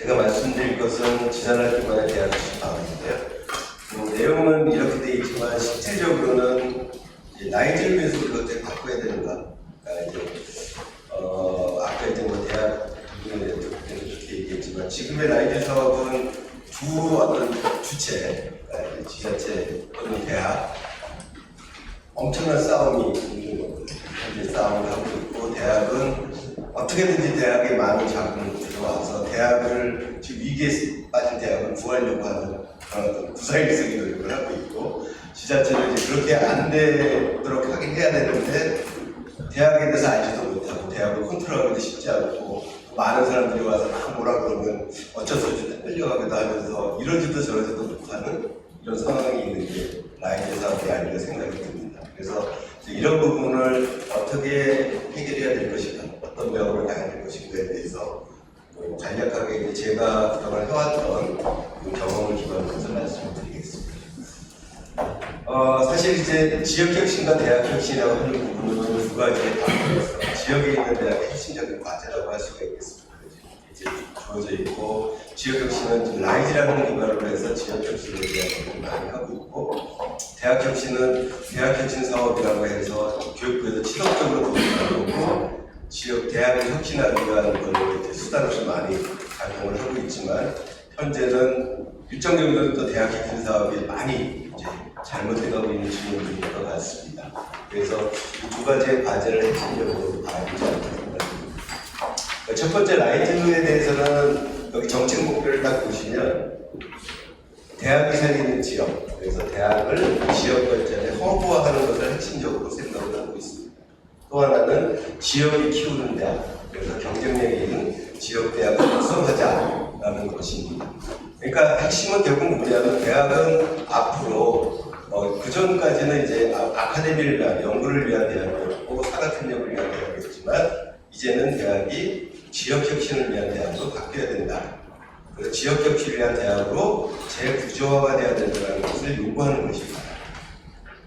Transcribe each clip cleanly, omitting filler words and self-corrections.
제가 말씀드릴 것은 지산할 기반의 대학 방안인데요. 내용은 이렇게 되어 있지만 실질적으로는 나이지를 위해서 그것을 바꿔야 되는가. 그러니까 아까 이제 뭐 대학 부분에 대해서 그렇게 얘기했지만 지금의 나이지 사업은 두 어떤 주체, 그러니까 지자체 또는 대학 엄청난 싸움이 있는 거거든요. 현재 싸움을 하고 있고 대학은 어떻게든지 대학에 많은 자금을 들어와서 대학을 지금 위기에 빠진 대학을 구하려고 하는 그런 구사일생이 노력을 하고 있고 지자체는 이제 그렇게 안 되도록 하긴 해야 되는데 대학에 대해서 알지도 못하고 대학을 컨트롤하기도 쉽지 않고 많은 사람들이 와서 막 뭐라 그러면 어쩔 수 없이 끌려가기도 하면서 이러지도 저러지도 못하는 이런 상황이 있는 게 라이트 사업이 아닌가 생각이 듭니다. 그래서 이런 부분을 어떻게 해결해야 될 것인가, 어떤 배움을 가야 될 것인가에 대해서 간략하게 제가 그동안 해왔던 그 경험을 기반으로 해서 말씀을 드리겠습니다. 사실 이제 지역혁신과 대학혁신이라고 하는 부분은 두 가지의 방법에서 지역에 있는 대학의 핵심적인 과제라고 할 수가 있겠습니다. 이제 주어져 있고 지역혁신은 라이즈라는 기반으로 해서 지역혁신에 대한 것을 많이 하고 있고 대학혁신은 대학혁신 사업이라고 해서 교육부에서 지속적으로 도움을 하고 지역 대학을 혁신하기 위한 것을 수단으로 많이 작용을 하고 있지만 현재는 일정 정도 또 대학혁신 사업이 많이 이제 잘못돼가고 있는 측면이 있는 것 같습니다. 그래서 이 두 가지의 과제를 핵심적으로 봐야 되지 않나 생각합니다. 첫 번째 라이징에 대해서는 여기 정책 목표를 딱 보시면 대학이 살리는 지역, 그래서 대학을 지역 발전에 허브화하는 것을 핵심적으로 생각을 하고 있습니다. 또 하나는 지역이 키우는 대학, 그래서 경쟁력이 있는 지역 대학을 육성하자라는 것입니다. 그러니까 핵심은 결국 뭐냐면 대학은 앞으로 그 전까지는 이제 아카데미를 위한 연구를 위한 대학이었고 사각협력을 위한 대학이었지만 이제는 대학이 지역혁신을 위한 대학으로 바뀌어야 된다. 그래서 지역혁신을 위한 대학으로 재구조화가 돼야 된다는 것을 요구하는 것입니다.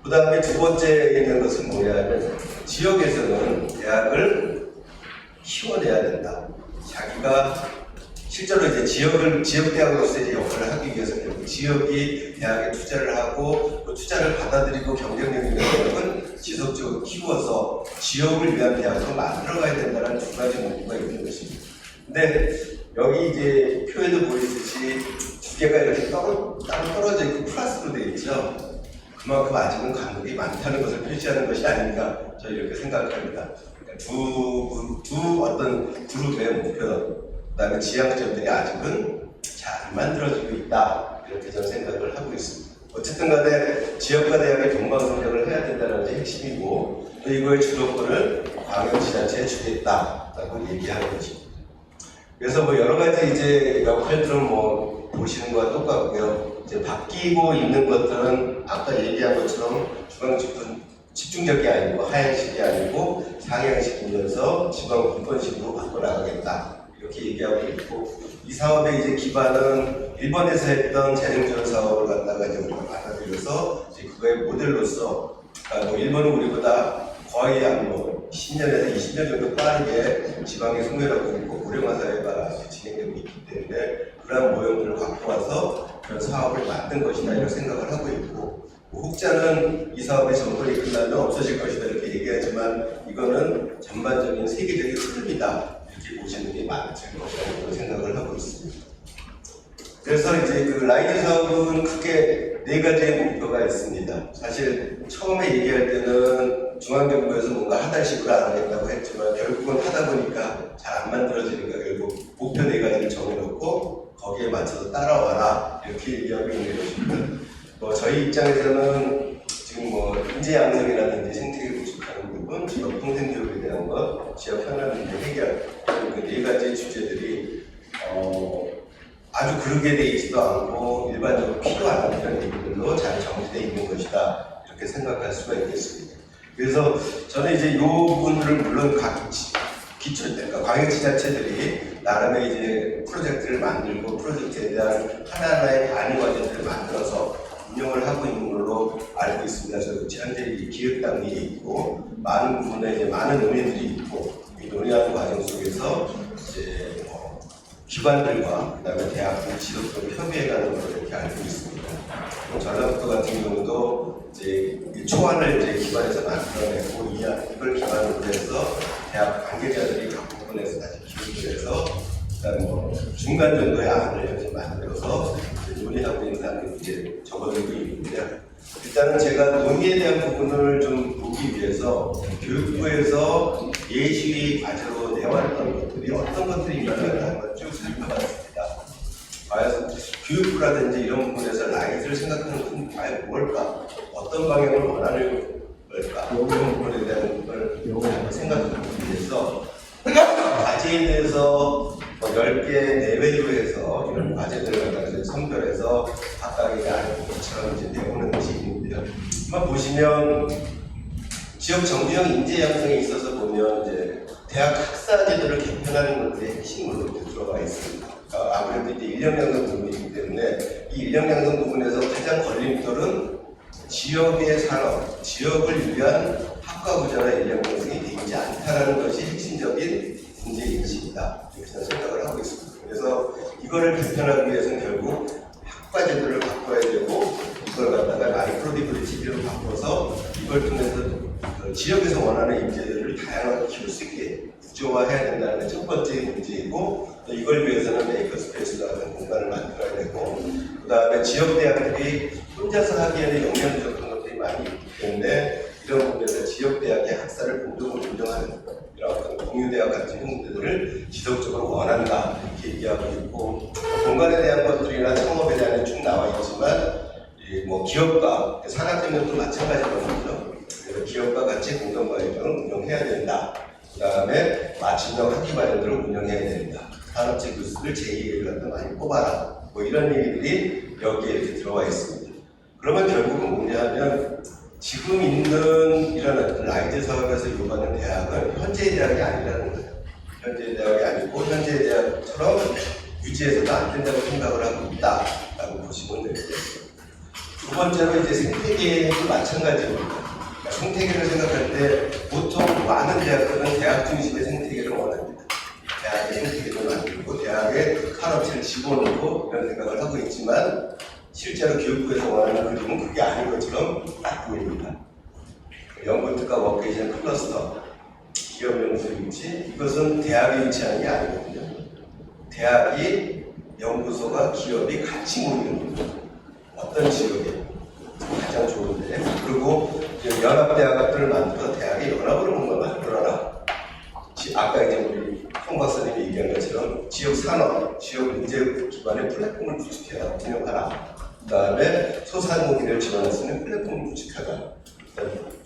그 다음에 두 번째 있는 것은 뭐냐면 지역에서는 대학을 키워내야 된다. 자기가 실제로 이제 지역대학으로서 이제 역할을 하기 위해서 결국 지역이 대학에 투자를 하고 그 투자를 받아들이고 경쟁력 있는 대학은 지속적으로 키워서 지역을 위한 대학으로 만들어가야 된다는 두 가지 목표가 있는 것입니다. 근데 여기 이제 표에도 보이듯이 두 개가 이렇게 따로 떨어져 있고 플러스로 되어 있죠. 그만큼 아직은 간극이 많다는 것을 표시하는 것이 아닌가 저는 이렇게 생각합니다. 그러니까 두 어떤 그룹의 목표 그다음에 지향점들이 아직은 잘 안 만들어지고 있다 이렇게 저는 생각을 하고 있습니다. 어쨌든 간에 지역과 대학의 동방성장을 해야 된다는 게 핵심이고 또 이거의 주도권을 광역지자체에 주겠다라고 얘기하는 것입니다. 그래서 뭐 여러 가지 이제 역할들은 뭐 보시는 거와 똑같고요. 이제 바뀌고 있는 것들은 아까 얘기한 것처럼 집중적이 아니고 하향식이 아니고 상향식이면서 지방 분권식으로 바꿔나가겠다. 이렇게 얘기하고 있고 이 사업의 이제 기반은 일본에서 했던 재능지원 사업을 갖다가 이제 우리가 받아들여서 이제 그거의 모델로서 뭐 일본은 우리보다 거의 한 뭐 10년에서 20년 정도 빠르게 지방의 소멸하고 있고 고령화 사회가 진행되고 있기 때문에 그러한 모형들을 갖고 와서 그런 사업을 만든 것이다 이런 생각을 하고 있고 혹자는 이 사업의 정권이 끝나면 없어질 것이다 이렇게 얘기하지만 이거는 전반적인 세계적인 흐름이다 이렇게 보시는 게 맞을 것이라고 생각을 하고 있습니다. 그래서 이제 그 라이즈 사업은 크게 네 가지의 목표가 있습니다. 사실 처음에 얘기할 때는 중앙정부에서 뭔가 하나씩으로 안 하겠다고 했지만 결국은 하다 보니까 잘 안 만들어지니까 결국 목표 네 가지를 정해놓고 거기에 맞춰서 따라와라 이렇게 얘기하고 있는 것입니다. 저희 입장에서는 지금 뭐 인재 양성이라든지 생태계 구축하는 부분, 지역 평생교육에 대한 것, 지역 현안 문제 해결 그 네 가지 주제들이 아주 그르게 돼 있지도 않고 일반적으로 필요한 그런 얘기들로 잘 정리되어 있는 것이다 이렇게 생각할 수가 있겠습니다. 그래서 저는 이제 이 부분들을 물론 각 기초, 그러니까 광역지자체들이 나름의 이제 프로젝트를 만들고 프로젝트에 대한 하나하나의 반응 과제들을 만들어서 운영을 하고 있는 걸로 알고 있습니다. 그래서 현재 기획단이 있고 많은 부분에 이제 많은 논의들이 있고 이 논의하는 과정 속에서 이제 기관들과 그다음에 대학들 지속적으로 협의해가는 것으로 이렇게 알고 있습니다. 전라북도 같은 경우도 이제 초안을 이제 기관에서 만들어내고 이걸 기반으로 해서 대학 관계자들이 각 부분에서 다시 기획을 해서 그다음에 뭐 중간 정도의 안을 현재 만들어서 이제 논의하고 있는 사람들이 이제 적어들고 있는데요. 일단은 제가 논의에 대한 부분을 좀 보기 위해서 교육부에서 예시 과제로 내왔던 것들이 어떤 것들이 있나를 한번 쭉 살펴봤습니다. 과연 교육부라든지 이런 부분에서 라이즈를 생각하는 것은 과연 뭘까? 어떤 방향을 원하는 걸까? 이런 부분에 대한 걸 한번 생각해보기 위해서 과제에 대해서 10개 내외로 해서 이런 과제들을 갖다가 선별해서 각각의 알고처럼 이제 내보는 것이 있는데요. 한번 보시면 지역 정부형 인재 양성에 있어서 보면 이제 대학 학사제도를 개편하는 것들의 핵심으로 들어가 있습니다. 아무래도 이제 인력 양성 부분이기 때문에 이 인력 양성 부분에서 가장 걸림돌은 지역의 산업, 지역을 위한 학과 구조나 인력 양성이 되어 있지 않다라는 것이 핵심적인 문제 인식이다. 이렇게 저는 생각을 하고 있습니다. 그래서 이거를 개편하기 위해서는 결국 학과 제도를 바꿔야 되고 이걸 갖다가 마이크로 디블리티비로 바꿔서 이걸 통해서 지역에서 원하는 인재들을 다양하게 키울 수 있게 구조화해야 된다는 게 첫 번째 문제이고 또 이걸 위해서는 메이커 스페이스 같은 공간을 만들어야 되고 그 다음에 지역 대학들이 혼자서 하기에는 역량 부족한 것들이 많이 있기 때문에 이런 부분에서 지역 대학의 학사를 공동으로 운영하는 이런 어떤 공유대학 같은 형태들을 지속적으로 원한다 이렇게 얘기하고 있고 공간에 대한 것들이나 창업에 대한 쭉 나와 있지만 뭐 기업과 산학협력도 마찬가지거든요. 그래서 기업과 같이 공동과외를 운영해야 된다. 그 다음에 맞춤형 학기 마련들을 운영해야 된다. 산업체 교수들 제2를 갖다 많이 뽑아라. 뭐 이런 얘기들이 여기에 이렇게 들어와 있습니다. 그러면 결국은 뭐냐면 지금 있는 이런 어떤 라이즈 사업에서 요구하는 대학은 현재의 대학이 아니라는 거예요. 현재의 대학이 아니고 현재의 대학처럼 유지해서도 안 된다고 생각을 하고 있다라고 보시면 되겠습니다. 두 번째로 이제 생태계도 마찬가지입니다. 생태계를 생각할 때 보통 많은 대학들은 대학 중심의 생태계를 원합니다. 대학의 생태계를 만들고 대학의 산업체를 집어넣고 이런 생각을 하고 있지만 실제로 교육부에서 원하는 그림은 그게 아닌 것처럼 딱 보입니다. 연구특가 워케이션 클러스터, 기업연구소 위치, 이것은 대학에 위치하는 게 아니거든요. 대학이, 연구소가, 기업이 같이 모이는 거죠. 어떤 지역에 가장 좋은데, 그리고 연합대학들을 만들어서 대학의 연합으로 뭔가 만들어라. 아까 이제 우리 송 박사님이 얘기한 것처럼 지역 산업, 지역 인재 기반의 플랫폼을 구축해라, 운영하라. 그 다음에 소상공인을 지원할 수 있는 플랫폼을 구축하라.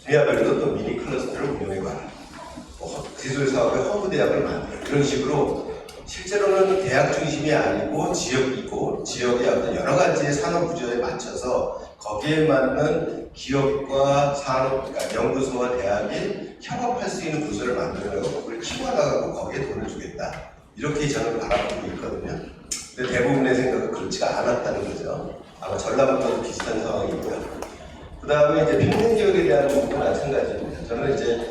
분야별로 또 미니 클러스터를 운영해봐라. 기술 사업의 허브 대학을 만들어. 이런 식으로 실제로는 대학 중심이 아니고 지역이고 지역의 어떤 여러 가지의 산업 구조에 맞춰서 거기에 맞는 기업과 산업, 그러니까 연구소와 대학이 협업할 수 있는 구조를 만들어내고 그걸 키워나가고 거기에 돈을 주겠다. 이렇게 저는 바라보고 있거든요. 근데 대부분의 생각은 그렇지가 않았다는 거죠. 아마 전라북도도 비슷한 상황이고요. 그 다음에 이제 평생교육에 대한 부분도 마찬가지입니다. 저는 이제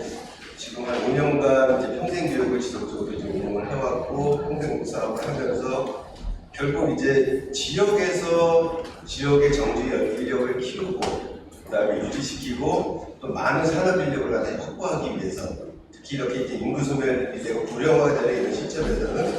지금 한 5년간 이제 평생교육을 지속적으로 좀 운영을 해왔고 평생사업을 하면서 결국 이제 지역에서 지역의 정치 인력을 키우고 그 다음에 유지시키고 또 많은 산업 인력을 갖다 확보하기 위해서 특히 이렇게 이제 인구 소멸이 되고 고령화가 되는 이런 시점에서는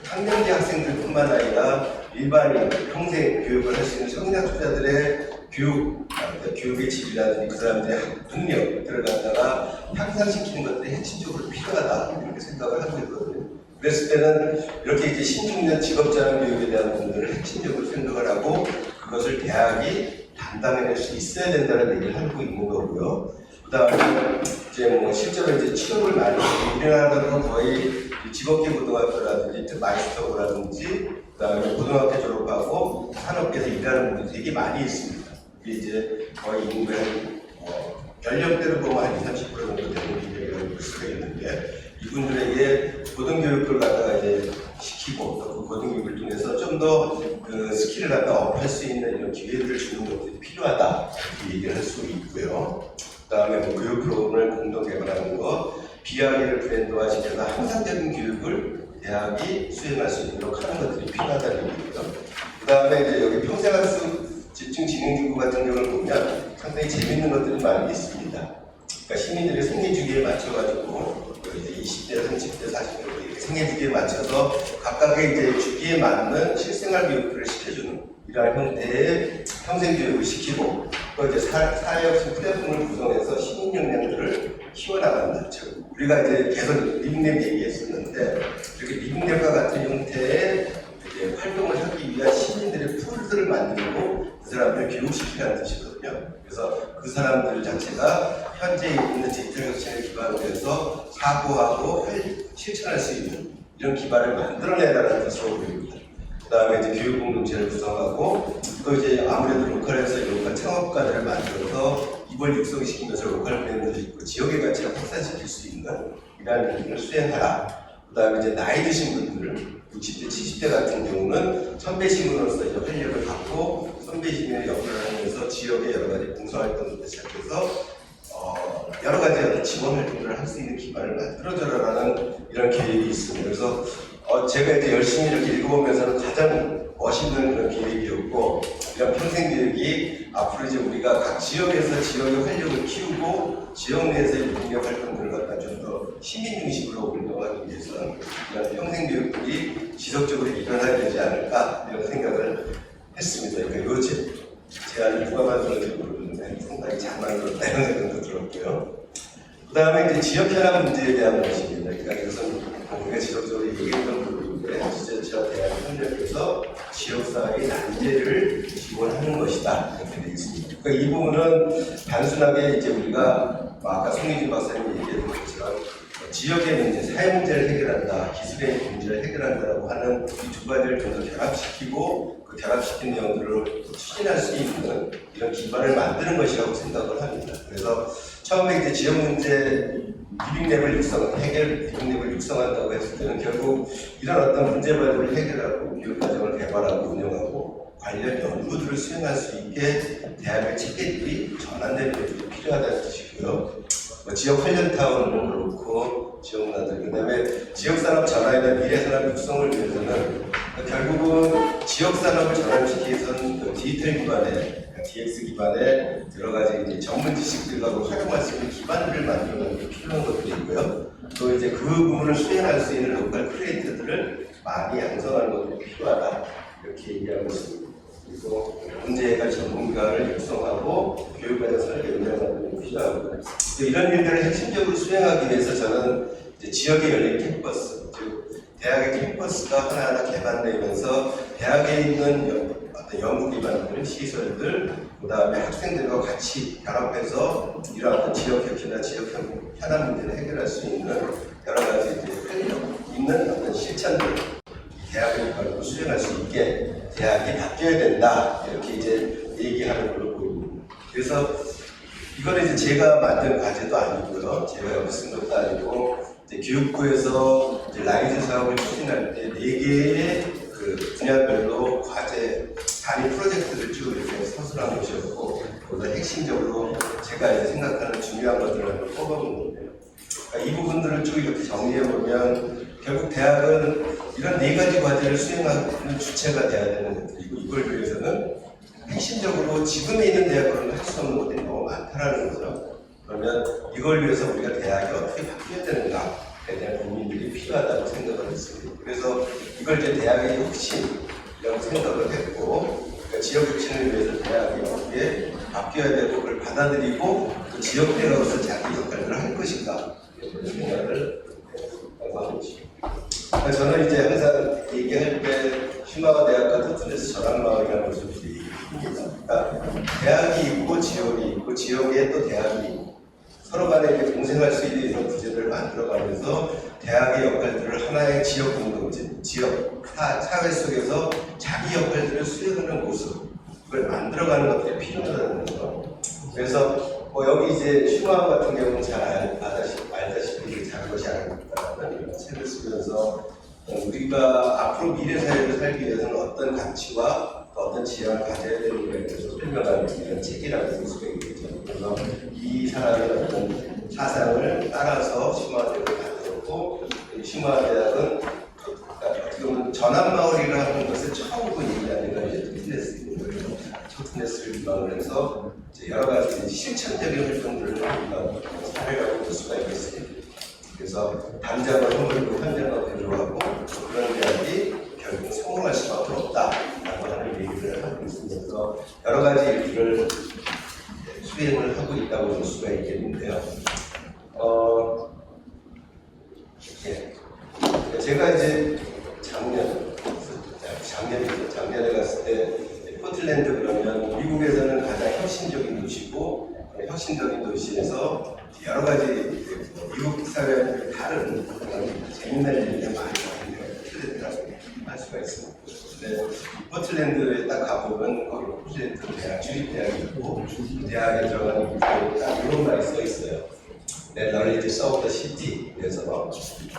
학년기 학생들뿐만 아니라 일반인 평생 교육을 할 수 있는 청년 투자들의 교육의 질이라든지 그 사람들의 능력들을 갖다가 향상시키는 것들이 핵심적으로 필요하다 이렇게 생각을 하고 있거든요. 그랬을 때는 이렇게 이제 신중년 직업자원 교육에 대한 부분들을 핵심적으로 생각을 하고 그것을 대학이 담당해낼 수 있어야 된다는 얘기를 하고 있는 거고요. 그 다음에 이제 뭐 실제로 이제 취업을 많이 우리나라도 거의 직업계 고등학교라든지 마이스터고라든지 그 다음에 고등학교 졸업하고 산업계에서 일하는 분들이 되게 많이 있습니다. 이게 이제 거의 인구의 연령대로 보면 한 20, 30% 정도 되는 비율이라고 볼 수가 있는데 이분들에게 고등교육을 갖다가 이제 시키고 또 그 고등교육을 통해서 좀 더 그 스킬을 갖다 업할 수 있는 이런 기회들을 주는 것들이 필요하다 이렇게 얘기를 할 수 있고요. 그 다음에 뭐 교육 프로그램을 공동 개발하는 거, 비아리를 브랜드화 시켜서 항상적인 교육을 대학이 수행할 수 있도록 하는 것들이 필요하다는 얘기고요. 그 다음에 이제 여기 평생학습 집중진흥기구 같은 경우를 보면 상당히 재밌는 것들이 많이 있습니다. 그러니까 시민들의 생애주기에 맞춰가지고 이제 20대, 30대, 40대 이렇게 생애주기에 맞춰서 각각의 이제 주기에 맞는 실생활 교육들을 시켜주는 이러한 형태의 평생교육을 시키고 또 이제 사회혁신 플랫폼을 구성해서 시민 역량들을 키워나간다. 즉 우리가 이제 계속 리빙랩 얘기했었는데 이렇게 리빙랩과 같은 형태의 이제 활동을 하기 위한 시민들의 풀들을 만들고 그 사람들을 교육시키라는 뜻이거든요. 그래서 그 사람들 자체가 현재 있는 디지털 혁신에 기반으로 해서 사고하고 실천할 수 있는 이런 기반을 만들어내라는 뜻으로 보입니다. 그 다음에 이제 교육 공동체를 구성하고 또 이제 아무래도 로컬에서 로컬 창업가들을 만들어서 이걸 육성시키면서 로컬 브랜드를 있고 지역의 가치를 확산시킬 수 있는 이러한 일을 수행하라. 그 다음에 이제 나이 드신 분들 60대, 70대 같은 경우는 선배심으로서 이제 활력을 갖고 선배심의 역할을 하면서 지역의 여러 가지 봉사활동부터 시작해서 여러 가지 지원 활동들을 할 수 있는 기반을 만들어줘라라는 이런 계획이 있습니다. 그래서 제가 이제 열심히 이렇게 읽어보면서는 가장 멋있는 그런 계획이었고 이런 평생교육이 앞으로 이제 우리가 각 지역에서 지역의 활력을 키우고 지역 내에서의 능력 활동들을 갖다 좀 더 시민 중심으로 운영하기 위해서는 이런 평생교육들이 지속적으로 일어나야 되지 않을까 이런 생각을 했습니다. 그러니까 요 제안을 누가 만들었는지 모르는데 상당히 잘 만들었다 이런 생각도 들었고요. 그 다음에 이제 지역 현안 문제에 대한 것입니다. 그러니까 이것은 우리가 지속적으로 얘기했던 부분인데 지자체와 대학을 협력해서 지역사회의 난제를 지원하는 것이다 이렇게 되어 있습니다. 그러니까 이 부분은 단순하게 이제 우리가 아까 송희준 박사님이 얘기했던 것처럼 지역의 문제, 사회 문제를 해결한다, 기술의 문제를 해결한다라고 하는 이 두 가지를 좀 더 결합시키고 그 결합시킨 내용들을 추진할 수 있는 이런 기반을 만드는 것이라고 생각을 합니다. 그래서 처음에 이제 지역 문제 리빙랩을 리빙랩을 육성한다고 했을 때는 결국 이런 어떤 문제발을 해결하고 교육과정을 개발하고 운영하고 관련 연구들을 수행할 수 있게 대학의 체계들이 전환되는 것들이 필요하다는 뜻이고요. 지역 관련타운은 그렇고 지역문화들, 그 다음에 지역산업 전환이나 미래산업 육성을 위해서는 결국은 지역산업을 전환시키기 위해서는 디지털 기반의 DX 기반의 여러 가지 이제 전문 지식들과 활용할 수 있는 기반들을 만드는 게 필요한 것들이 있고요. 또 이제 그 부분을 수행할 수 있는 로컬 크리에이터들을 많이 양성하는 것도 필요하다 이렇게 얘기하고 있습니다. 그리고 문제 해결 전문가를 육성하고 교육과정 설계 운영하는 것도 필요하고 이런 일들을 핵심적으로 수행하기 위해서 저는 이제 지역에 열린 캠퍼스, 즉 대학의 캠퍼스가 하나하나 개발되면서 대학에 있는 어떤 연구 기반들, 시설들, 그 다음에 학생들과 같이 결합해서 이러한 지역 혁신이나 지역 현안 문제를 해결할 수 있는 여러 가지 활력 있는 어떤 실천들, 대학의 역할을 수행할 수 있게 대학이 바뀌어야 된다 이렇게 이제 얘기하는 걸로 보입니다. 그래서 이거는 이제 제가 만든 과제도 아니고요, 제가 여기 쓴 것도 아니고 이제 교육부에서 이제 라이즈 사업을 추진할 때 4개의 그 분야별로 과제 단위 프로젝트를 쭉 이렇게 서술한 것이었고 보다 핵심적으로 제가 이제 생각하는 중요한 것들을 뽑아본 건데요. 그러니까 이 부분들을 쭉 이렇게 정리해 보면 결국 대학은 이런 4가지 과제를 수행하는 주체가 돼야 되는 것들이고 이걸 위해서는 핵심적으로 지금에 있는 대학으로는 할 수 없는 것들이 너무 많다라는 거죠. 그러면 이걸 위해서 우리가 대학이 어떻게 바뀌어야 되는가에 대한 고민들이 필요하다고 생각을 했습니다. 그래서 이걸 이제 대학의 혁신이라고 생각을 했고 그러니까 지역 혁신을 위해서 대학이 어떻게 바뀌어야 되고 그걸 받아들이고 그 지역대로서 자기 역할을 할 것인가 이런 생각을 하고 있습니다. 저는 이제 항상 얘기할 때 휴마와 대학과 터틀에서 전학마을이라는 것을 얘기합니다. 그러니까 대학이 있고 지역이 있고 지역에 또 대학이 있고 서로 간에 이렇게 동생할 수 있는 이런 구제들을 만들어가면서 대학의 역할들을 하나의 지역 공동체, 지역 사회 속에서 자기 역할들을 수행하는 모습 그걸 만들어가는 것들이 필요하다는 거죠. 그래서 여기 이제 휴마 같은 경우는 잘 알다시피 작은 것이 아닙니다라는 이런 책을 쓰면서 우리가 앞으로 미래 사회를 살기 위해서는 어떤 가치와 어떤 지향을 가져야 되는가에 대해서 설명하는 이런 책이라고 볼 수가 있겠죠. 그래서 이 사람의 어떤 사상을 따라서 심화대학을 만들었고 심화대학은 전환마을이라는 것을 처음으로 얘기하는 건 이제 토트네스인 거예요. 토트네스를 기반으로 해서 이제 여러 가지 실천적인 활동들을 우리가 사례라고 볼 수가 있겠습니다. 그래서 당장은 허물고 현장은 배려하고 그런 대학이 결국 성공할 수밖에 없다라고 하는 얘기를 하고 있습니다. 그래서 여러 가지 일들을 수행을 하고 있다고 볼 수가 있겠는데요. 제가 이제 작년에 갔을 때 포틀랜드 그러면 미국에서는 가장 혁신적인 도시고 혁신적인 도시에서 여러 가지 미국 사회와는 다른 재미난 일들이 많이 나오는데 포틀랜드라고 할 수가 있습니다. 근데 포틀랜드에 딱 가보면 거기 포틀랜드 대학 주립대학이 있고 대학에 들어가는 딱 이런 말이 써 있어요. 네, knowledge of the city. 그래서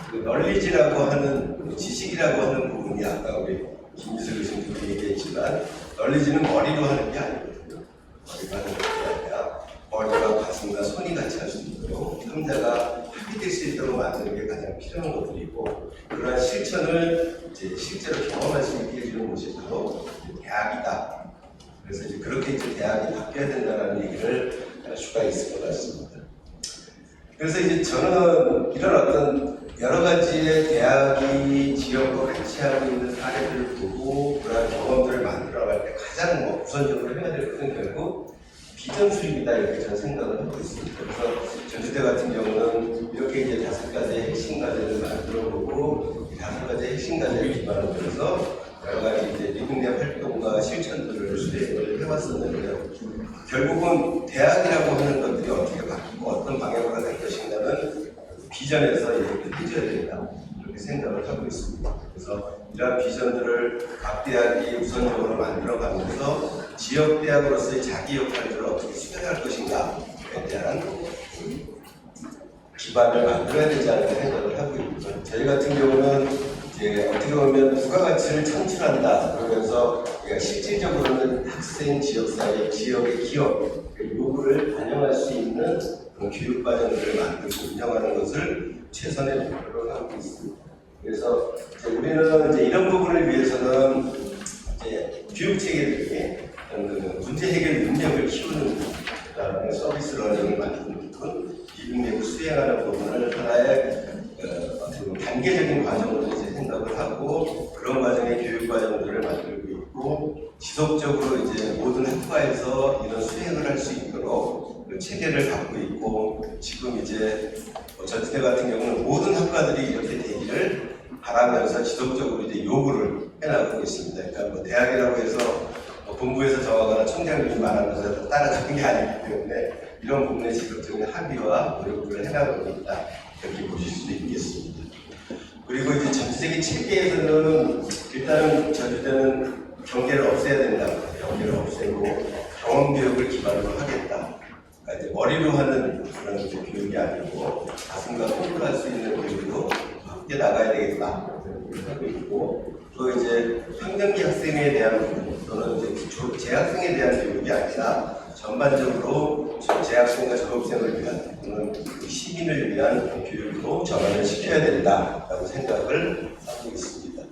그 knowledge라고 하는 지식이라고 하는 부분이 아까 우리 김미슬 교수님도 얘기했지만 knowledge는 머리로 하는 게 아니거든요. 머리가 하는 게 아니라 머리와 가슴과 손이 같이 할 수 있도록 삼자가 합의될 수 있도록 만드는 게 가장 필요한 것들이고 그러한 실천을 이제 실제로 경험할 수 있게 해주는 곳이 바로 대학이다. 그래서 이제 그렇게 이제 대학이 바뀌어야 된다는 얘기를 할 수가 있을 것 같습니다. 그래서 이제 저는 이런 어떤 여러 가지의 대학이 지역과 같이 하고 있는 사례들을 보고 그런 경험들을 만들어갈 때 가장 우선적으로 해야 될 것은 결국 비전 수립이다 이렇게 저는 생각을 하고 있습니다. 그래서 전주대 같은 경우는 이렇게 이제 5가지의 핵심 과제를 만들어보고 5가지의 핵심 과제를 기반으로 해서 여러 가지 이제 미국 내 활동과 실천들을 수행을 해왔었는데요. 결국은 대학이라고 하는 것들이 어떻게 바뀌고 어떤 방향으로 갈 것인가는 비전에서 이렇게 해줘야 된다 이렇게 생각을 하고 있습니다. 그래서 이러한 비전들을 각 대학이 우선적으로 만들어가면서 지역 대학으로서의 자기 역할들을 어떻게 수행할 것인가에 대한 기반을 만들어야 되지 않을까 생각을 하고 있고요. 저희 같은 경우는 이제 어떻게 보면 부가가치를 창출한다 그러면서 실질적으로는 학생, 지역사회, 지역의 기업 요구를 반영할 수 있는 그런 교육과정들을 만들고 운영하는 것을 최선의 목표로 하고 있습니다. 그래서 우리는 이제 이런 부분을 위해서는 이제 교육체계들이 문제 해결 능력을 키우는 그다음에 서비스 러닝을 만드는 부분, 미국 수행하는 부분을 하나의 단계적인 과정으로 이제 생각을 하고 그런 과정의 교육 과정들을 만들고 있고 지속적으로 이제 모든 학과에서 이런 수행을 할 수 있도록 그 체계를 갖고 있고 지금 이제 전주대 같은 경우는 모든 학과들이 이렇게 되기를 바라면서 지속적으로 이제 요구를 해나가고 있습니다. 그러니까 뭐 대학이라고 해서 본부에서 정하거나 총장님이 말하는 것에 따라가는 게 아니기 때문에 이런 부분에 지속적인 합의와 노력을 해나가고 있다 이렇게 보실 수도 있겠습니다. 그리고 이제 전체적인 체계에서는 일단은 전주대는 경계를 없애야 된다. 경계를 없애고 경험 교육을 기반으로 하겠다. 그러니까 이제 머리로 하는 그런 이제 교육이 아니고 가슴과 손으로 할 수 있는 교육으로 함께 나가야 되겠다. 이렇게 하고 있고 또 이제 학년기 학생에 대한 부분 또는 이제 재학생에 대한 교육이 아니라 전반적으로 재학생과 졸업생을 위한 또는 시민을 위한 교육으로 전환을 시켜야 된다라고 생각을 하고 있습니다.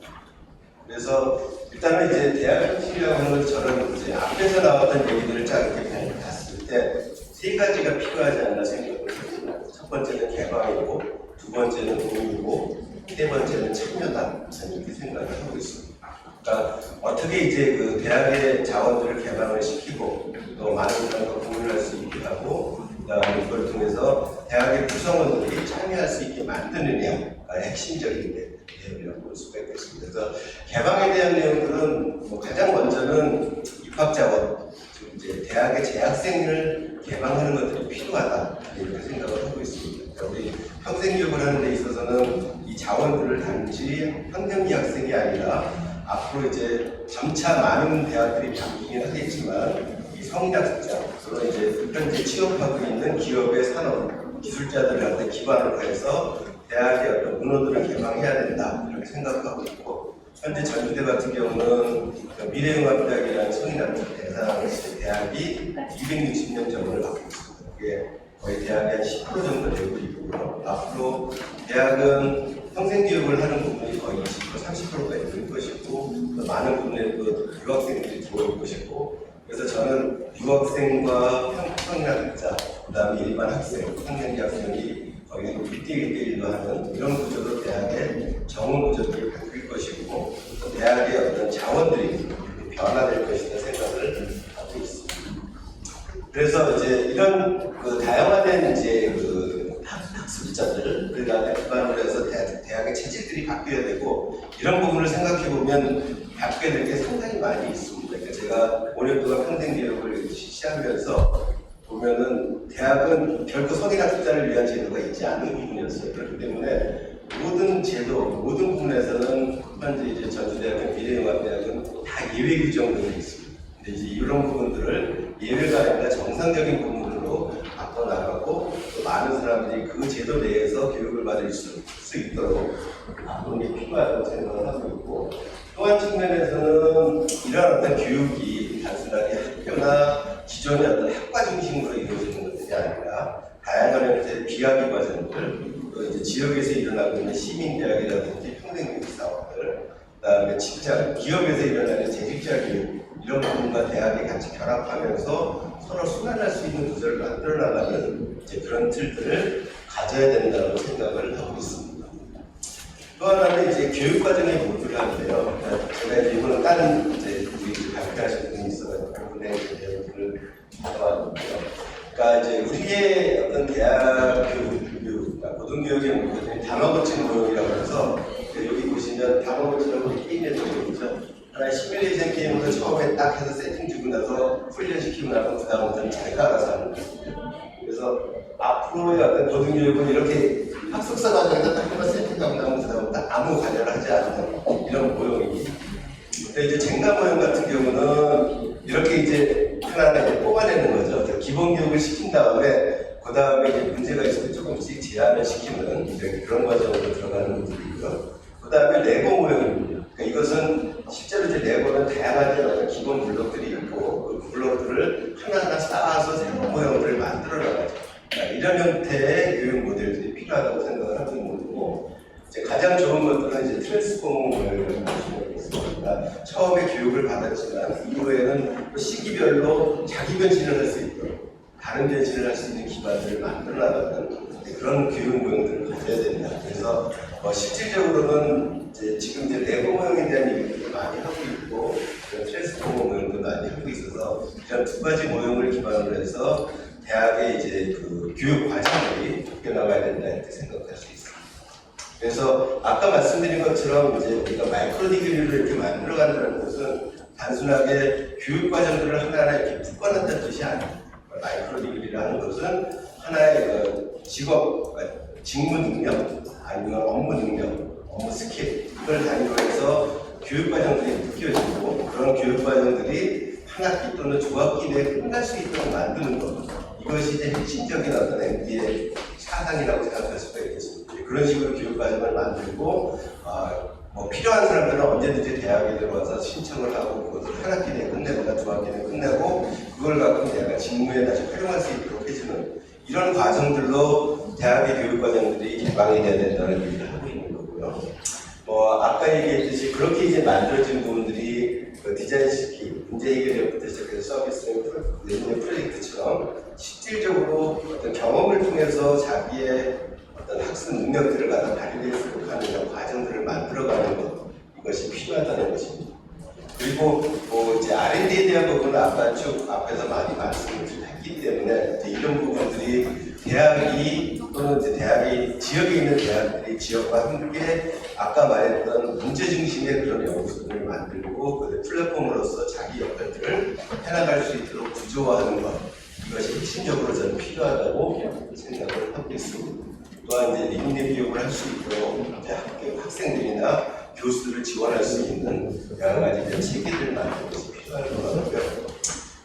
그래서 일단은 이제 대학 혁신이라고 하는 건 저는 이제 앞에서 나왔던 얘기들을 쫙 이렇게 봤을 때 3가지가 필요하지 않나 생각을 합니다. 첫 번째는 개방이고, 두 번째는 공유고, 세 번째는 참여다 이렇게 생각을 하고 있습니다. 그러니까 어떻게 이제 그 대학의 자원들을 개방을 시키고 또 많은 사람과 공유할 수 있게 하고 그다음에 이걸 통해서 대학의 구성원들이 참여할 수 있게 만드느냐가 핵심적인 내용이라고 볼 수가 있겠습니다. 그래서 개방에 대한 내용들은 가장 먼저는 입학자원, 즉 이제 대학의 재학생을 개방하는 것들이 필요하다 이렇게 생각을 하고 있습니다. 그러니까 우리 평생교육을 하는 데 있어서는 이 자원들을 단지 학년기 학생이 아니라 앞으로 이제 점차 많은 대학들이 바뀌긴 하겠지만 이 성인학습자, 그리고 이제 현재 취업하고 있는 기업의 산업, 기술자들한테 기반으로 해서 대학의 어떤 문호들을 개방해야 된다 이렇게 생각하고 있고 현재 전주대 같은 경우는 미래융합대학이라는 성인학습 대상 대학이 260년 정도를 갖고 있습니다. 그게 거의 대학의 한 10% 정도 되고 있고요. 앞으로 대학은 평생교육을 하는 부분이 거의 20% 30%가 있을 것이고 유학생들이 들어올 것이고, 그래서 저는 유학생과 평양학자, 그 다음에 일반 학생, 학년기 학생이 거기 1대1로 하는 이런 구조로 대학의 정원 구조들을 바뀔 것이고, 또 대학의 어떤 자원들이 변화될 것이라는 생각을 하고 있습니다. 그래서 이제 이런 그 다양화된 이제 그 학습자들, 그다음에 기반으로 해서 대학의 체질들이 바뀌어야 되고, 이런 부분을 생각해 보면 바뀌어야 될 게 상당히 많이 있습니다. 그러니까 제가 5년 동안 평생교육을 실시하면서 보면은 대학은 결코 성인 학습자를 위한 제도가 있지 않은 부분이었어요. 그렇기 때문에 모든 제도, 모든 부분에서는 현재 이제 전주대학과 미래융합대학은 다 예외 규정들이 있습니다. 근데 이제 이런 부분들을 예외가 아니라 정상적인 부분으로 바꿔나가고, 또 많은 사람들이 그 제도 내에서 교육을 받을 수 있도록 앞으로 필요하다고 생각을 하고 있고, 또 한 측면에서는 이러한 어떤 교육이 단순하게 학교나 기존의 어떤 학과 중심으로 이루어지는 것들이 아니라 다양한 형태의 비학위 과정들, 또 이제 지역에서 일어나고 있는 시민대학이라든지 평생교육 사업들, 그다음에 직장, 기업에서 일어나는 재직자 교육, 이런 부분과 대학이 같이 결합하면서 서로 순환할 수 있는 구조를 만들어 나가는 이제 그런 틀들을 가져야 된다고 생각을 하고 있습니다. 또 하나는 이제 교육과정의 모듈화인데요. 제가 이제 이거는 다른 이제 우리 발표하신 분이 있어서 그분의 내용들을 받아왔는데요. 그러니까 이제 우리의 어떤 대학 교육, 고등교육의 모듈이 다마고치 모형이라고 해서 여기 보시면 다마고치라고 게임의 모형이죠. 하나의 시뮬레이션 게임으로 처음에 딱 해서 세팅 주고 나서 훈련시키고 나서 그 다음부터는 자기가 알아서 하는 거예요. 그래서 앞으로의 어떤 고등교육은 이렇게 학습사 과정에서 딱 한번 세팅하고 나면 그 다음부터 아무 관여를 하지 않는 이런 모형이기. 근데 이제 젠가 모형 같은 경우는 이렇게 이제 하나하나 이제 뽑아내는 거죠. 기본 교육을 시킨 다음에 그 다음에 이제 문제가 있을 때 조금씩 제한을 시키는 그런 과정으로 들어가는 것들이고요. 그 다음에 레고 모형입니다. 그러니까 이것은 실제로 이제 레고는 다양한 기본 블록들이 있고 그 블록들을 하나하나 쌓아서 새로운 모형들을 만들어 나가죠. 이런 형태의 교육 모델들이 필요하다고 생각을 하고 있는 거고, 이제 가장 좋은 것들은 이제 트랜스포머 모델이라고 보시면 되겠습니다. 처음에 교육을 받았지만 이후에는 시기별로 자기 변신을 할 수 있도록 다른 변신을 할 수 있는 기반들을 만들어 나가는 그런 교육 모형들을 가져야 됩니다. 그래서 실질적으로는 지금 이제 레고 모형에 대한 얘기를 많이 하고 있고, 트랜스포머 모형도 많이 하고 있어서 이런 두 가지 모형을 기반으로 해서 대학의 이제 그 교육 과정들이 바뀌어 나가야 된다 이렇게 생각할 수 있습니다. 그래서 아까 말씀드린 것처럼 이제 우리가 마이크로 디그리를 이렇게 만들어 간다는 것은 단순하게 교육 과정들을 하나하나 이렇게 묶어놨다는 뜻이 아닙니다. 마이크로 디그리라는 것은 하나의 직업, 직무 능력, 아니면 업무 능력, 업무 스킬, 이걸 단위로 해서 교육 과정들이 묶여지고, 그런 교육 과정들이 한 학기 또는 두 학기 내에 끝날 수 있도록 만드는 것. 이것이 이제 핵심적인 어떤 MB의 사상이라고 생각할 수가 있겠습니다. 그런 식으로 교육 과정을 만들고, 뭐 필요한 사람들은 언제든지 대학에 들어와서 신청을 하고 그것을 한 학기 내에 끝내거나 두 학기 내에 끝내고 그걸 갖고 내가 직무에 다시 활용할 수 있도록 해주는 이런 과정들로 대학의 교육 과정들이 개방이 돼야 된다는 얘기를 하고 있는 거고요. 아까 얘기했듯이 그렇게 이제 만들어진 부분들이 디자인시키, 문제 해결부터 시작해서 서비스 내부의 프로젝트처럼 실질적으로 어떤 경험을 통해서 자기의 어떤 학습 능력들을 갖다 발휘될 수 있도록 하는 이런 과정들을 만들어가는 것, 이것이 필요하다는 것입니다. 그리고 이제 R&D에 대한 부분은 아까 쭉 앞에서 많이 말씀을 했기 때문에 이런 부분들이 대학이 또는 이제 대학이 지역에 있는 대학들이 지역과 함께 아까 말했던 문제 중심의 그런 연구소들을 만들고 그 플랫폼으로서 자기 역할들을 해나갈 수 있도록 구조화하는 것, 이것이 핵심적으로 저는 필요하다고 생각을 하고 있습니다. 또한 이제 리미네 교육을 할 수 있도록 학생들이나 교수들을 지원할 수 있는 여러 가지 체계를 만드는 것이 필요할 것 같고요.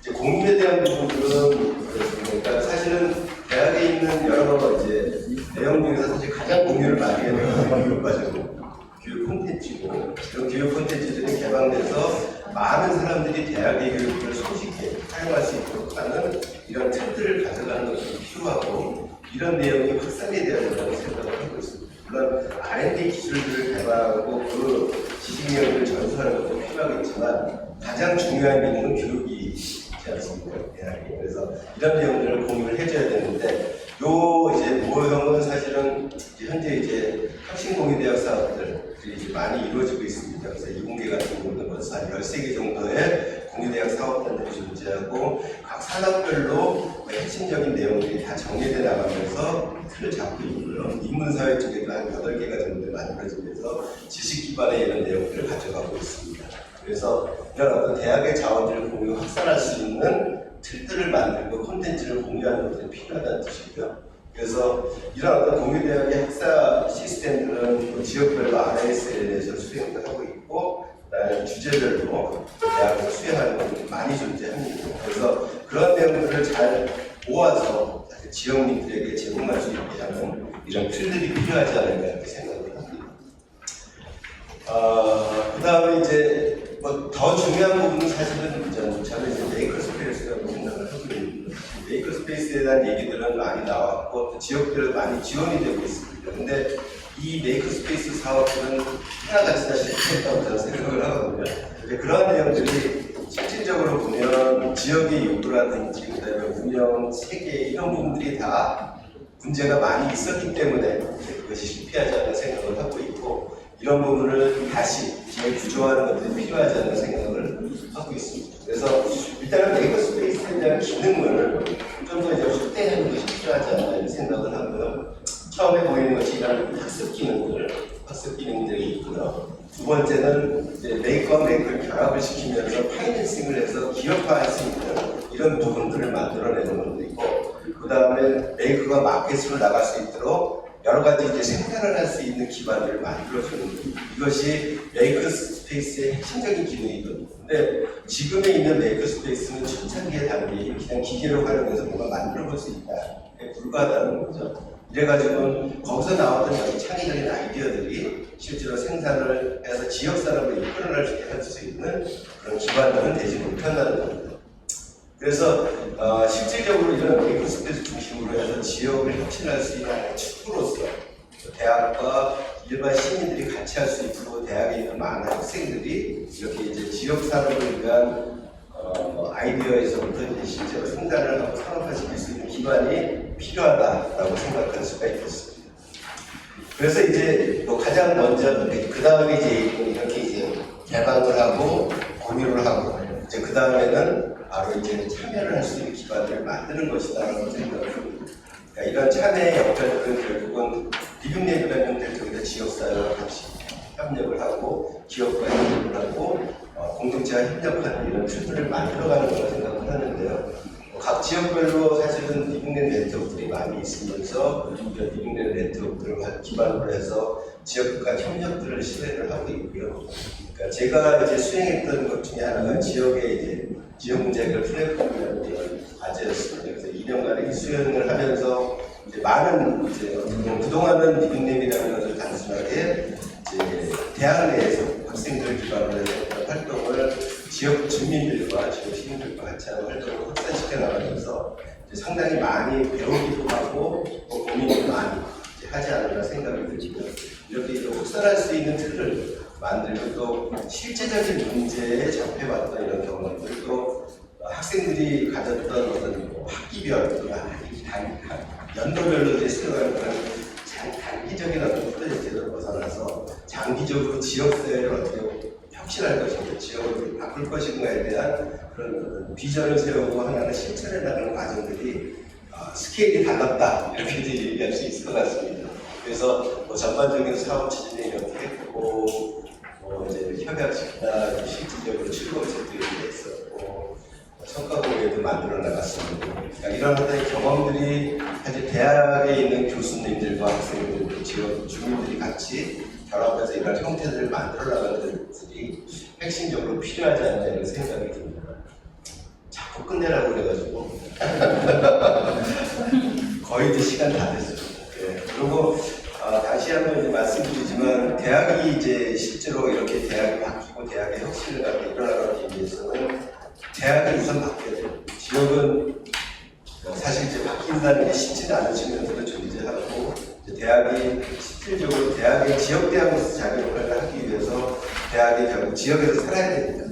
이제 공인에 대한 부분들은 그러니까 사실은 대학에 있는 여러 이제 내용 중에서 사실 가장 공유를 많이 하는 것은 교육 과정이고 교육 콘텐츠고, 이런 교육 콘텐츠들이 개방돼서 많은 사람들이 대학의 교육을 손쉽게 사용할 수 있도록 하는 이런 틀들을 가져가는 것이 필요하고, 이런 내용이 확산이 되어야 된다고 생각을 하고 있습니다. 물론 R&D 기술들을 개발하고 그 지식 내용을 전수하는 것도 필요하겠지만 가장 중요한 기능은 교육이지 않습니까? 대학이. 그래서 이런 내용들을 공유를 해줘야 되는데, 요 이제 모형은 사실은 현재 이제 혁신공유대학 사업들이 이제 많이 이루어지고 있습니다. 그래서 이공계 같은 경우는 벌써 한 13개 정도의 공유대학 사업단들이 존재하고, 각 산업별로 핵심적인 내용들이 다 정리되어 나가면서 틀을 잡고 있고요. 인문사회 쪽에도 한 8개가 정도 만들어지면서 지식 기반의 이런 내용들을 가져가고 있습니다. 그래서 이런 어떤 대학의 자원들을 공유 확산할 수 있는 틀들을 만들고 콘텐츠를 공유하는 것들이 필요하다는 뜻이고요. 그래서 이런 어떤 공유대학의 학사 시스템들은 지역별로 RSL에서 수행을 하고 있고, 그다음에 주제별로 대학에서 수행하는 것들이 많이 존재합니다. 그래서 그런 내용들을 잘 모아서 지역민들에게 제공할 수 있게 하는 이런 틀들이 필요하지 않을까 이렇게 생각을 합니다. 그 다음에 이제 뭐 더 중요한 부분은 사실은 저는 이제 메이커 스페이스라고 생각을 하고 있는데, 메이커 스페이스에 대한 얘기들은 많이 나왔고 지역별로 많이 지원이 되고 있습니다. 근데 이 메이커 스페이스 사업들은 하나같이 다 실패했다고 저는 생각을 하거든요. 그런 내용들이 실질적으로 보면 지역의 요구라든지 그다음에 운영, 체계 이런 부분들이 다 문제가 많이 있었기 때문에 그것이 실패하지 않는 생각을 하고 있고, 이런 부분을 다시 재구조하는 것들이 필요하지 않는 생각을 하고 있습니다. 그래서 일단은 메이커 스페이스에 대한 기능을 좀 더 이제 확대하는 것이 필요하지 않나 이런 생각을 하고요. 처음에 보이는 것이 이런 학습 기능들이 있고요. 두 번째는 이제 메이커와 메이커를 결합을 시키면서 파이낸싱을 해서 기업화할 수 있는 이런 부분들을 만들어내는 것도 있고, 그 다음에 메이커가 마켓으로 나갈 수 있도록 여러 가지 이제 생산을 할 수 있는 기반들을 만들어주는 것. 이것이 메이커 스페이스의 핵심적인 기능이거든요. 근데 지금에 있는 메이커 스페이스는 초창기의 단계에 그냥 기계를 활용해서 뭔가 만들어 볼 수 있다. 불가하다는 거죠. 이래가지고 거기서 나왔던 여러 창의적인 아이디어들이 실제로 생산을 해서 지역 사람을 이끌어낼 수 있게 할 수 있는 그런 기반들은 되지 못한다는 겁니다. 그래서 실질적으로 이런 메이커 스페이스 중심으로 해서 지역을 혁신할 수 있는 축구로서 대학과 일반 시민들이 같이 할 수 있고, 대학에 있는 많은 학생들이 이렇게 이제 지역 산업을 위한 아이디어에서부터 이제 실제로 생산을 하고 산업화시킬 수 있는 기반이 필요하다라고 생각할 수가 있겠습니다. 그래서 이제 뭐 가장 먼저 그 다음에 이제 이렇게 이제 개방을 하고 공유를 하고, 이제 그 다음에는 바로 이제 참여를 할 수 있는 기반을 만드는 것이다라고 생각을 합니다. 그러니까 이런 참여의 역할들은 결국은 리빙랩이라는 데쪽에서 지역사회와 같이 협력을 하고 기업과 협력을 하고 공동체와 협력하는 이런 틀들을 만들어가는 거라고 생각을 하는데요. 각 지역별로 사실은 리빙랩 네트워크들이 많이 있으면서 리빙랩 네트워크들을 기반으로 해서 지역과 협력들을 실행을 하고 있고요. 그러니까 제가 이제 수행했던 것 중에 하나가 지역의 이제 지역 문제 해결 플랫폼이라는 이런 과제였습니다. 그래서 2년간의 수행을 하면서 이제 많은 이제 그동안은 리빙랩이라는 것을 단순하게 이제 대학 내에서 학생들 기반으로 해서 활동을 지역 주민들과 지역 시민들과 같이 하는 활동을 확산시켜 나가면서 상당히 많이 배우기도 하고 고민도 많이 하지 않을까 생각이 들고요. 이렇게 확산할 수 있는 틀을 만들고 또 실제적인 문제에 접해봤던 이런 경험들, 또 학생들이 가졌던 어떤 학기별, 연도별로 이제 수행하는 그런 단기적인 어떤 프로젝트를 벗어나서 장기적으로 지역사회를 어떻게 혁신할 것인가, 지역을 바꿀 것인가에 대한 그런 비전을 세우고 하나는 실천해 나가는 과정들이 스케일이 달랐다, 이렇게 이제 얘기할 수 있을 것 같습니다. 그래서 뭐 전반적인 사업 추진이 이렇게 했고, 이제 협약식이나 실질적으로 출범책들이 있었고, 성과 공유도 만들어 나갔습니다. 그러니까 이런 어떤 경험들이 사실 대학에 있는 교수님들과 학생들, 지역 주민들이 같이 결합해서 이런 형태들을 만들어 나가는 것들이 핵심적으로 필요하지 않나 이런 생각이 듭니다. 자꾸 끝내라고 그래가지고 거의 이제 시간 다 됐습니다. 네. 그리고 다시 한번 이제 말씀드리지만, 대학이 이제 실제로 이렇게 대학이 바뀌고 대학의 혁신을 갖고 일어나기 위해서는 대학이 우선 바뀌어야 돼요. 지역은 사실 이제 바뀐다는 게 쉽지는 않은 측면들도 존재하고, 대학이 실질적으로 대학의 지역대학으로서 자기 역할을 하기 위해서 대학이 결국 지역에서 살아야 됩니다.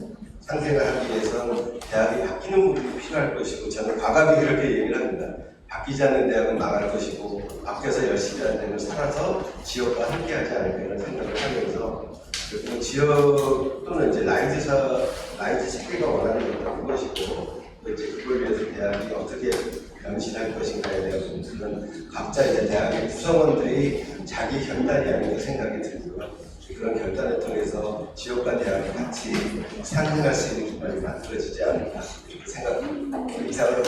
상생을 하기 위해서는 대학이 바뀌는 부분이 필요할 것이고, 저는 과감히 그렇게 얘기를 합니다. 바뀌지 않는 대학은 망할 것이고, 바뀌어서 열심히 하는 대학을 살아서 지역과 함께하지 않을까 이런 생각을 하면서, 그리고 지역 또는 이제 라이즈 세계가 원하는 것도 그것이고, 또 이제 그걸 위해서 대학이 어떻게 변신할 것인가에 대한 부분들은 각자 이제 대학의 구성원들이 자기 결단이 아닌가 생각이 들고요. 그런 결단을 통해서 지역과 대학이 같이 상생할 수 있는 기반이 만들어지지 않을까 이렇게 생각합니다. 이상으로